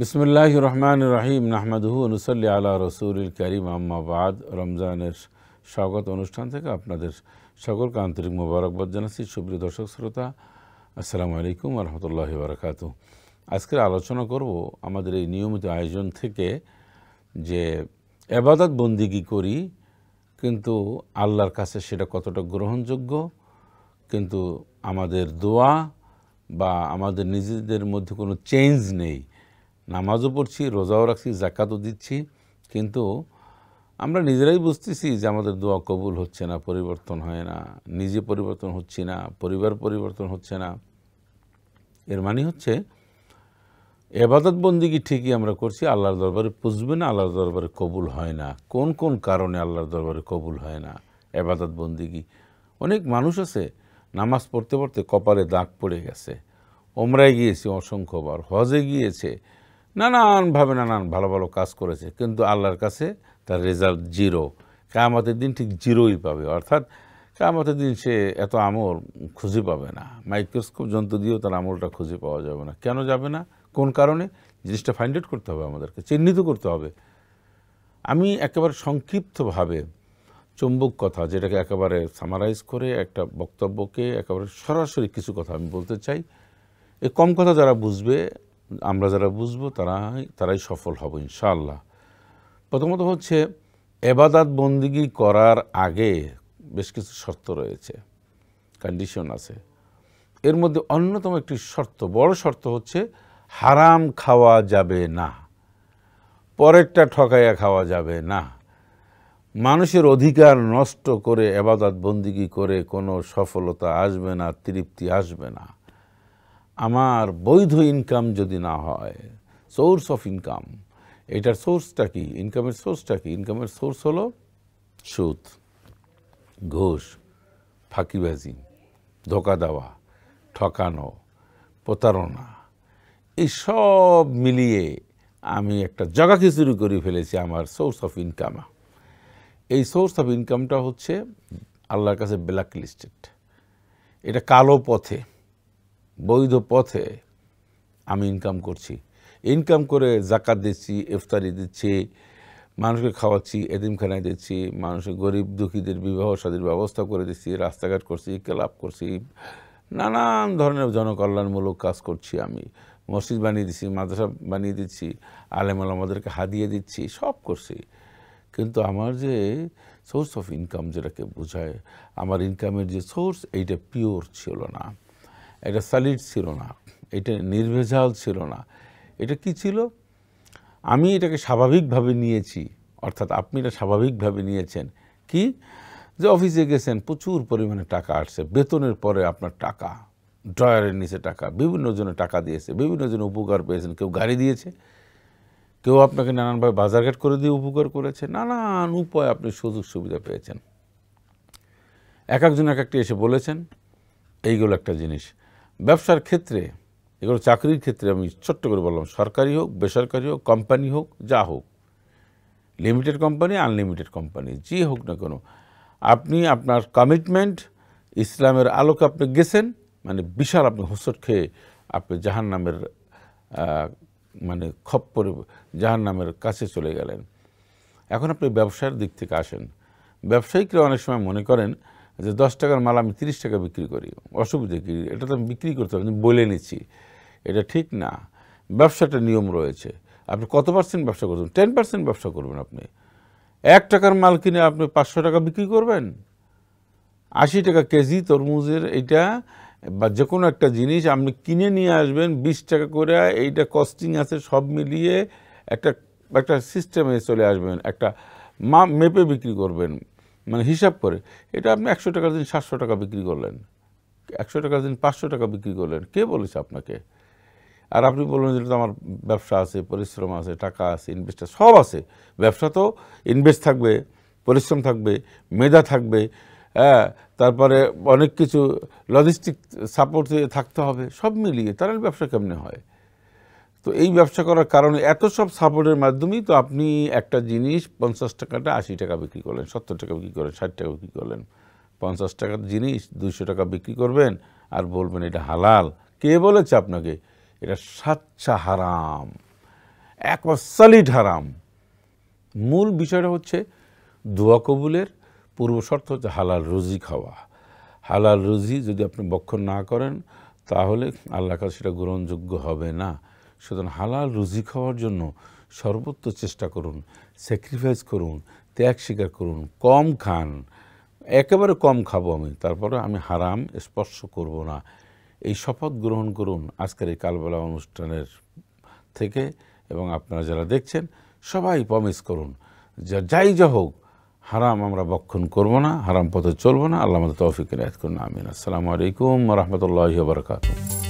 বিসমিল্লাহির রহমানির রহিম নাহমাদুহু ওয়া নুসাল্লি আলা রাসূলিল কারীম আম্মা বাদ। রমজানের স্বাগত অনুষ্ঠান থেকে আপনাদের সকলকে আন্তরিক মোবারকবাদ জানাচ্ছি। সুপ্রিয় দর্শক শ্রোতা, আসসালামু আলাইকুম ওয়া রাহমাতুল্লাহি ওয়া বারাকাতুহু। আজকের আলোচনা করব আমাদের এই নিয়মিত আয়োজন থেকে যে ইবাদত বন্দেগী করি, কিন্তু আল্লাহর কাছে সেটা কতটা গ্রহণযোগ্য, কিন্তু আমাদের দোয়া বা আমাদের নিজেদের মধ্যে কোনো চেঞ্জ নেই। নামাজও পড়ছি, রোজাও রাখছি, যাকাতও দিচ্ছি, কিন্তু আমরা নিজেরাই বুঝতেছি যে আমাদের দোয়া কবুল হচ্ছে না, পরিবর্তন হয় না, নিজে পরিবর্তন হচ্ছি না, পরিবার পরিবর্তন হচ্ছে না। এর মানে হচ্ছে ইবাদত বন্দেগী ঠিকই আমরা করছি, আল্লাহর দরবারে পুজবে না, আল্লাহর দরবারে কবুল হয় না। কোন কোন কারণে আল্লাহর দরবারে কবুল হয় না ইবাদত বন্দেগী? অনেক মানুষ আছে নামাজ পড়তে পড়তে কপালে দাগ পড়ে গেছে, ওমরায় গিয়েছে অসংখ্যবার, হজে গিয়েছে, নানানভাবে নানান ভালো ভালো কাজ করেছে, কিন্তু আল্লাহর কাছে তার রেজাল্ট জিরো। কিয়ামতের দিন ঠিক জিরোই পাবে, অর্থাৎ কিয়ামতের দিন সে এত আমল খুঁজে পাবে না, মাইক্রোস্কোপ যন্ত্র দিয়েও তার আমলটা খুঁজে পাওয়া যাবে না। কেন যাবে না, কোন কারণে? জিনিসটা ফাইন্ড আউট করতে হবে, আমাদেরকে চিহ্নিত করতে হবে। আমি একেবারে সংক্ষিপ্তভাবে চুম্বক কথা, যেটাকে একেবারে সামারাইজ করে একটা বক্তব্যকে একেবারে সরাসরি কিছু কথা আমি বলতে চাই। এই কম কথা যারা বুঝবে, আমরা যারা বুঝবো, তারাই সফল হব ইনশাআল্লাহ। প্রথমত হচ্ছে, ইবাদত বন্দেগী করার আগে বেশ কিছু শর্ত রয়েছে, কন্ডিশন আছে। এর মধ্যে অন্যতম একটি শর্ত, বড় শর্ত হচ্ছে হারাম খাওয়া যাবে না, পরেরটা ঠকাইয়া খাওয়া যাবে না। মানুষের অধিকার নষ্ট করে ইবাদত বন্দেগী করে কোনো সফলতা আসবে না, তৃপ্তি আসবে না। আমার বৈধ ইনকাম যদি না হয়, সোর্স অফ ইনকাম, এটার সোর্সটা কি, ইনকামের সোর্সটা কি? ইনকামের সোর্স হলো সুদ, ঘুষ, ফাঁকিবাজি, ধোকা দেওয়া, ঠকানো, প্রতারণা, এই সব মিলিয়ে আমি একটা জগাখিচুড়ি করে ফেলেছি আমার সোর্স অফ ইনকাম। এই সোর্স অফ ইনকামটা হচ্ছে আল্লাহর কাছে ব্ল্যাক লিস্টেড। এটা কালো পথে, বৈধ পথে আমি ইনকাম করছি। ইনকাম করে যাকাত দিচ্ছি, ইফতারি দিচ্ছি, মানুষকে খাওয়াচ্ছি, এতিমখানায় দিচ্ছি, মানুষের গরিব দুঃখীদের বিবাহ শাদীর ব্যবস্থা করে দিচ্ছি, রাস্তাঘাট করছি, ক্লাব করছি, নানান ধরনের জনকল্যাণমূলক কাজ করছি। আমি মসজিদ বানিয়ে দিচ্ছি, মাদ্রাসা বানিয়ে দিচ্ছি, আলেম ওলামাদেরকে হাদিয়া দিচ্ছি, সব করছি। কিন্তু আমার যে সোর্স অফ ইনকাম, যেটাকে বোঝায় আমার ইনকামের যে সোর্স, এইটা পিওর ছিল না, এটা সলিড ছিল না, এটা নির্ভেজাল ছিল না। এটা কি ছিল? আমি এটাকে স্বাভাবিকভাবে নিয়েছি, অর্থাৎ আপনি এটা স্বাভাবিকভাবে নিয়েছেন। কি? যে অফিসে গেছেন, প্রচুর পরিমাণে টাকা আসছে, বেতনের পরে আপনার টাকা, ড্রয়ারের নিচে টাকা, বিভিন্ন জনে টাকা দিয়েছে, বিভিন্ন জনে উপকার পেয়েছেন। কেউ গাড়ি দিয়েছে, কেউ আপনাকে নানানভাবে বাজারঘাট করে দিয়ে উপকার করেছে, নানান উপায়ে আপনি সুযোগ সুবিধা পেয়েছেন। এক একজন এক একটি এসে বলেছেন। এইগুলো একটা জিনিস। ব্যবসার ক্ষেত্রে, এগুলো চাকরির ক্ষেত্রে আমি ছোট্ট করে বললাম, সরকারি হোক, বেসরকারি হোক, কোম্পানি হোক, যা হোক, লিমিটেড কোম্পানি, আনলিমিটেড কোম্পানি, যে হোক না কেন, আপনি আপনার কমিটমেন্ট ইসলামের আলোকে আপনি গেছেন, মানে বিশাল আপনি হোঁচট খেয়ে আপনি জাহান্নামের মানে খপ্পরে, জাহান্নামের কাছে চলে গেলেন। এখন আপনি ব্যবসার দিক থেকে আসেন। ব্যবসায়িকরা অনেক সময় মনে করেন যে 10 টাকার মাল আমি 30 টাকা বিক্রি করি, অসুবিধা কি, এটা তো আমি বিক্রি করতে হবে, বলে নিচ্ছি। এটা ঠিক না। ব্যবসাটা নিয়ম রয়েছে। আপনি কত পার্সেন্ট ব্যবসা করবেন? 10% ব্যবসা করবেন। আপনি 1 টাকার মাল কিনে আপনি 500 টাকা বিক্রি করবেন। 80 টাকা কেজি তরমুজের এইটা বা যে কোনো একটা জিনিস আপনি কিনে নিয়ে আসবেন 20 টাকা করে, এইটা কস্টিং আছে, সব মিলিয়ে একটা সিস্টেমে চলে আসবেন, একটা মেপে বিক্রি করবেন, মানে হিসাব করে। এটা আপনি 100 টাকার দিন 700 টাকা বিক্রি করলেন, 100 টাকার দিন 500 টাকা বিক্রি করলেন। কে বলেছে আপনাকে? আর আপনি বলবেন যে তো আমার ব্যবসা আছে, পরিশ্রম আছে, টাকা আছে, ইনভেস্ট সব আছে। ব্যবসা তো ইনভেস্ট থাকবে, পরিশ্রম থাকবে, মেধা থাকবে, হ্যাঁ, তারপরে অনেক কিছু লজিস্টিক সাপোর্ট থাকতে হবে, সব মিলিয়ে তাহলে ব্যবসা কেমনে হয়? তো এই ব্যবসা করার কারণে এত সব সাপোর্টের মাধ্যমেই তো আপনি একটা জিনিস 50 টাকাটা 80 টাকা বিক্রি করলেন, 70 টাকা বিক্রি করলেন, 60 টাকা বিক্রি করলেন। 50 টাকার জিনিস 200 টাকা বিক্রি করবেন আর বলবেন এটা হালাল। কে বলেছে আপনাকে? এটা সাচ্চা হারাম। একবার সলিড হারাম। মূল বিষয়টা হচ্ছে দোয়া কবুলের পূর্ব শর্ত হচ্ছে হালাল রুজি খাওয়া। হালাল রুজি যদি আপনি ভক্ষণ না করেন তাহলে আল্লাহর কাছে সেটা গ্রহণযোগ্য হবে না। সুতরাং হালাল রুজি খাওয়ার জন্য সর্বোচ্চ চেষ্টা করুন, স্যাক্রিফাইস করুন, ত্যাগ স্বীকার করুন, কম খান। একেবারে কম খাবো আমি, তারপরে আমি হারাম স্পর্শ করব না, এই শপথ গ্রহণ করুন আজকের এই কালবেলা অনুষ্ঠানের থেকে। এবং আপনারা যারা দেখছেন সবাই প্রমিস করুন যাই যা হোক হারাম আমরা ভক্ষণ করব না, হারাম পথে চলবো না। আল্লাহ আমাদের তৌফিক ইনায়াত করুন, আমিন। আসসালামু আলাইকুম ওয়া রাহমাতুল্লাহি ওয়া বারাকাতুহু।